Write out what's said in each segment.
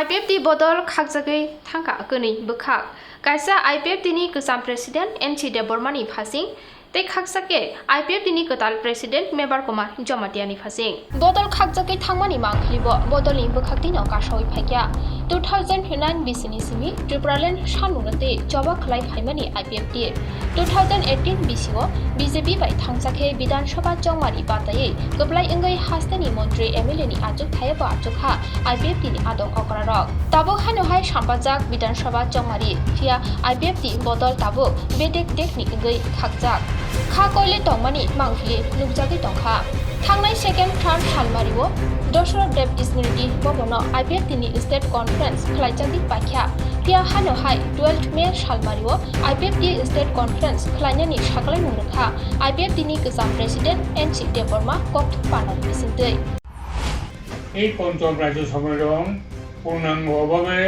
IPFT बदल खागजागै थांखा Ganai बोखाग कायसा IPFT नि गोजाम प्रेसिडेंट एनसि देबबर्मानि फासिं ते खागजागे IPFT नि गोदाल प्रेसिडेंट मेबार कुमार जमातियानि फासिं बदल खागजागै थांमानि मांखलिबो बदलनि बोखागतिनाव गासावै फायख्या 2009 बिसिनि सिमि त्रिपुरालेण्ड सानुगते जबा खलाय फायमानि IPFT 2018 बिसिओ BJP बाय थांजाखे विधानसभा जंमारि बातायै गोबलाय इंगै हास्तेनि मन्त्री MLA नि आजुक थायबा आजुखा IPFT नि आदं अकरारक ताबो हानोहाय सामपाजाक विधानसभा जंमारि फिया IPFT बदल ताबो बेदेक देखनि इंगै खागजाक खा कयले तंमानि मांखलि नुकजागै तंखा थांनाय सेकेंड थर्ड सालमारिओ दशरथ देव इस्मिरिति बबनो IPFT नि स्टेट कॉन्फ्रेंस खलायजागै बाख्या फिया हानोहाय 12 मे सालमारिओ IPFT स्टेट कॉन्फ्रेंस खलायनायनि सागलाय मुंरखा IPFT नि गोजाम प्रेसिडेंट एनसि देबबर्मा कक्थ पानानि बिसिंदै এই পঞ্চম রাজ্য সম্মেলন পূর্ণাঙ্গভাবে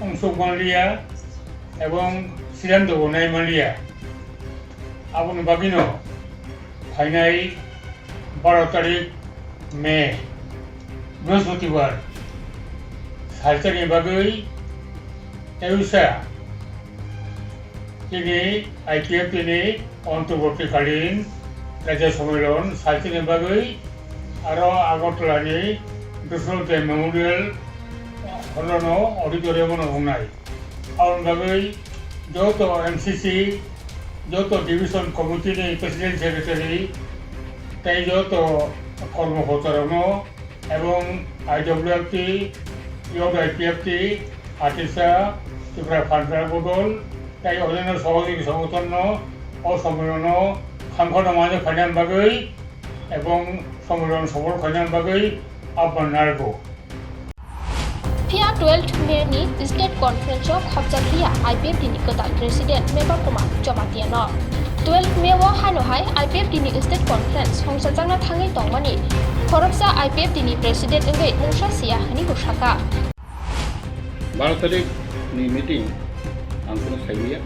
অংশগ্রহণ লিয়া এবং সিদ্ধান্ত গনায় মালিয়া আপন বাকিনো ফাইনাই 12 তারিখ মে বৃহস্পতিবার সালতানি বাগৈ এউসা তিনি IPFT नि অন্তর্বর্তীকালীন রাজ্য সম্মেলন সালতানি বাগৈ আরো আগরতলানি দশরথ মেমোরিয়াল হলনো অডিটোরিয়ামনো হংনাই আউন বাগৈ যত MCC যত ডিভিশন কমিটিনি প্রেসিডেন্ট সেক্রেটারি তাই যত কর্মকর্তারনো এবং IWFT IPFT আর্টিসা ত্রিপুরা ফান্ডার বদল তাই অন্যান্য সহযোগী সংগঠন ও সম্মেলন খামখানো মাঝে ফাইনাল বাগৈ এবং সম্মেলন সফল ফাইনাল বাগৈ আহ্বান নারগো फिया 12 मे नि स्टेट कॉन्फ्रेंस खबजालिया IPFT नि गोदाल प्रेसिडेंट मेबार कुमार जमातियानो 12 मे व हानोहाय IPFT नि स्टेट कॉन्फ्रेंस हंसाजांना थाङै दंमानि खरबसा IPFT नि प्रेसिडेंट इंगै मुंसा सिया हनि हुसाका 12 तारिख नि मीटिंग आंखौ सायलिया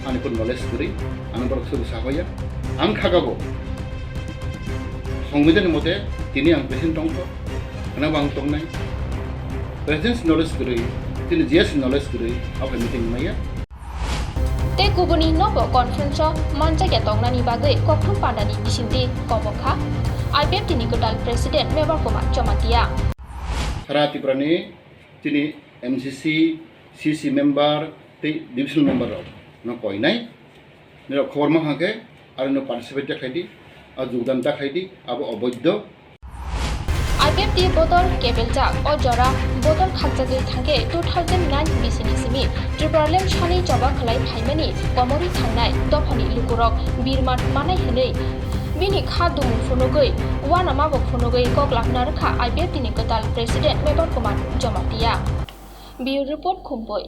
आंखौ नलेज करि आं बरकसो साहोया आं खागाबो संविधान मते तिनि आं प्रेसिडेंट दंखो ना बां तंनाय प्रेसिडेंट नलेज करि तिनि जेस नलेज करि आफा मीटिंग माया ते गुबुनि नब कॉन्फ्रेंस मानजाया दंनानि बागै कक्थुम पान्डानि बिसिंदि कबखा IPFT नि गोदाल प्रेसिडेंट मेबार कुमार जमातिया सारा त्रिपुरानि तिनि MCC CC मेम्बार ते डिविजन मेम्बार न कयनाय न खबर मा हाके आरो न पार्टिसिपेट खायदि आ जोगदान खायदि आबो अबैध IPFT बदल केबेलजाक ओ जरा बदल खागजागै थांगे 2009 बिसिनि सिमि त्रिपुरालेण्ड सानै जबा खलाय फायमानि कमरि थांनाय दफानि लुकुरक बिरमात मानाय हनै बिनि खादुम फुनुगै वानामाबो फुनुगै गगलाखना रखा IPFT नि गोदाल प्रेसिडेंट मेबार कुमार जमातिया बिउ रिपोर्ट खुम्पुई।